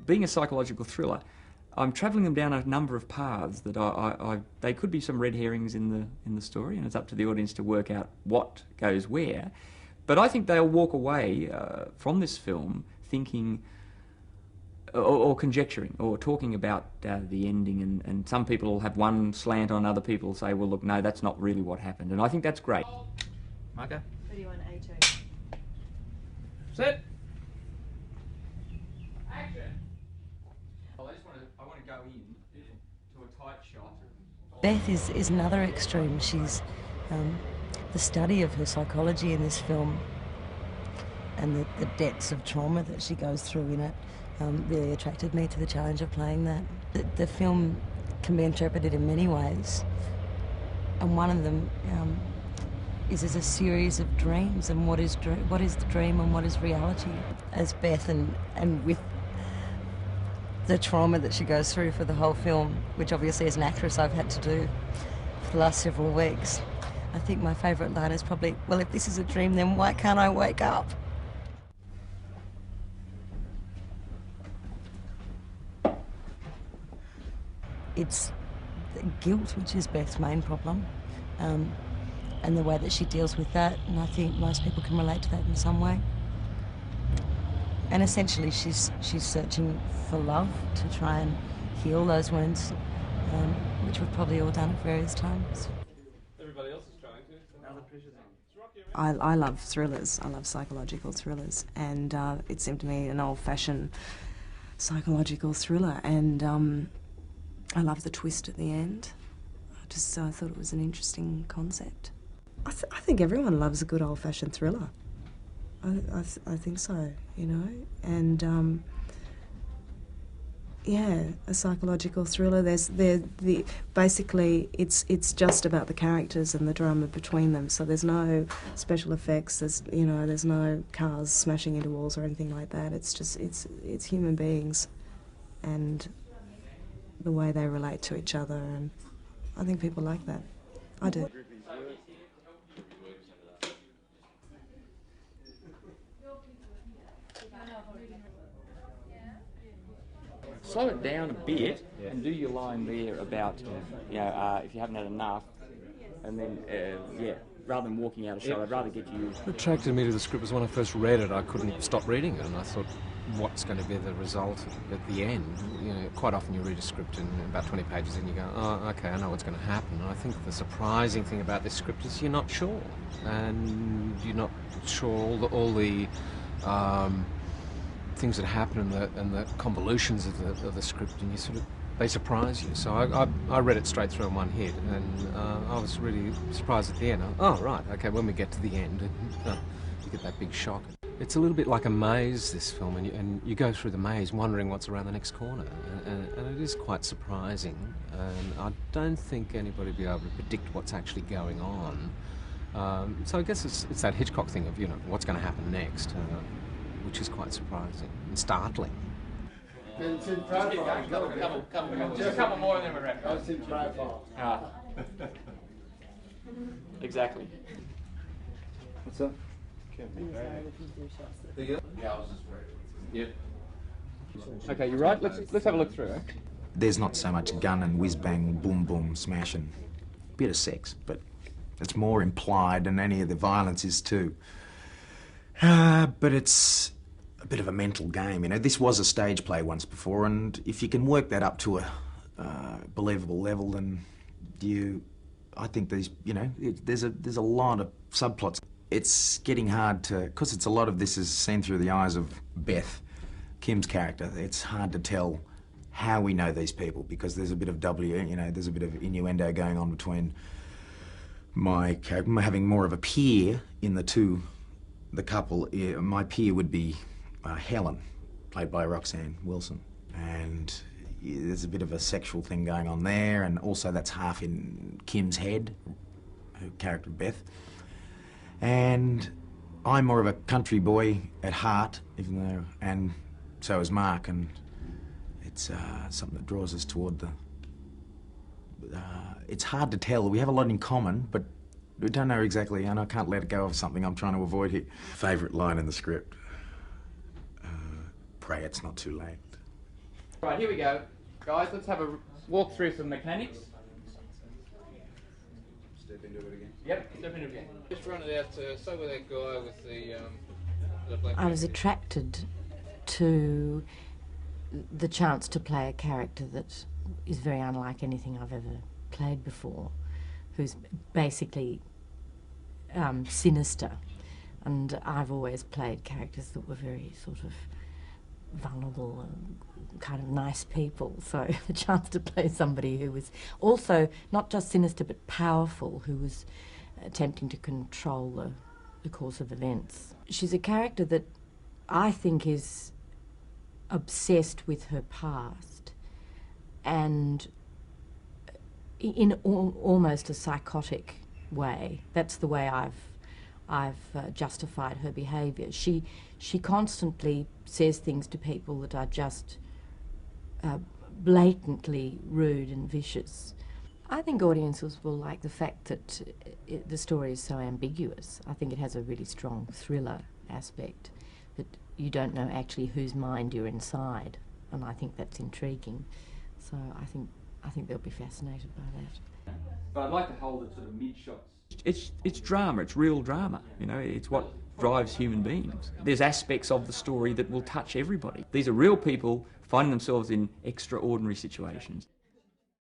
being a psychological thriller, I'm travelling them down a number of paths that they could be some red herrings in the story, and it's up to the audience to work out what goes where. But I think they'll walk away from this film thinking, or conjecturing, or talking about the ending, and some people will have one slant on, other people say, well, look, no, that's not really what happened, and I think that's great. Marco? 31A2. Set. Action. Well, I want to go in to a tight shot. Beth is another extreme. She's the study of her psychology in this film and the depths of trauma that she goes through in it really attracted me to the challenge of playing that. The film can be interpreted in many ways, and one of them is as a series of dreams, and what is the dream and what is reality. As Beth and with the trauma that she goes through for the whole film, which obviously as an actress I've had to do for the last several weeks, I think my favourite line is probably, well, if this is a dream, then why can't I wake up? It's the guilt which is Beth's main problem, and the way that she deals with that, and I think most people can relate to that in some way. And essentially she's searching for love to try and heal those wounds, which we've probably all done at various times. Everybody else is trying to. Now the pressure's on. I love thrillers. I love psychological thrillers, and it seemed to me an old-fashioned psychological thriller, and I love the twist at the end. I thought it was an interesting concept. I think everyone loves a good old-fashioned thriller. I think so, you know, and yeah, a psychological thriller. Basically it's just about the characters and the drama between them. So there's no special effects. There's no cars smashing into walls or anything like that. It's just it's human beings, and the way they relate to each other, and I think people like that. I do. Slow it down a bit and do your line there about, if you haven't had enough, and then, rather than walking out of shot, I'd rather get you... What attracted me to the script was when I first read it, I couldn't stop reading it, and I thought, what's going to be the result at the end? You know, quite often you read a script and about 20 pages and you go, oh, okay, I know what's going to happen. And I think the surprising thing about this script is you're not sure, and you're not sure all the things that happen and the convolutions of the script, and they surprise you. So I read it straight through in one hit, and I was really surprised at the end. Oh, right, okay, when we get to the end, you get that big shock. It's a little bit like a maze, this film, and you go through the maze wondering what's around the next corner, and it is quite surprising, and I don't think anybody will be able to predict what's actually going on. So I guess it's that Hitchcock thing of, what's going to happen next, which is quite surprising and startling. Just a couple more and then we're wrapped up. Exactly. What's up? Yeah. Okay, you're right. Let's have a look through. There's not so much gun and whiz bang, boom boom, smashing. Bit of sex, but it's more implied than any of the violence is too. But it's a bit of a mental game, This was a stage play once before, and if you can work that up to a believable level, then I think there's a lot of subplots. It's getting hard to, because a lot of this is seen through the eyes of Beth, Kim's character. It's hard to tell how we know these people, because there's a bit of there's a bit of innuendo going on between my character, having more of a peer in the couple. My peer would be Helen, played by Roxanne Wilson, and there's a bit of a sexual thing going on there, and also that's half in Kim's head, her character Beth. And I'm more of a country boy at heart, and so is Mark, and it's something that draws us toward it's hard to tell. We have a lot in common, but we don't know exactly, and I can't let go of something I'm trying to avoid here. Favourite line in the script? Pray it's not too late. Right, here we go. Guys, let's have a walk through some mechanics. Step into it again. Yep, step into it again. Just run it out, say with that guy with the black... I was attracted to the chance to play a character that is very unlike anything I've ever played before, who's basically sinister. And I've always played characters that were very sort of vulnerable and kind of nice people. So the chance to play somebody who was also not just sinister but powerful, who was attempting to control the course of events. She's a character that I think is obsessed with her past and in almost a psychotic way. That's the way I've justified her behaviour. She constantly says things to people that are just blatantly rude and vicious. I think audiences will like the fact that the story is so ambiguous. I think it has a really strong thriller aspect, that you don't know actually whose mind you're inside, and I think that's intriguing. So I think they'll be fascinated by that. But I'd like to hold it sort of mid-shots. It's drama, it's real drama, you know, it's what drives human beings. There's aspects of the story that will touch everybody. These are real people finding themselves in extraordinary situations.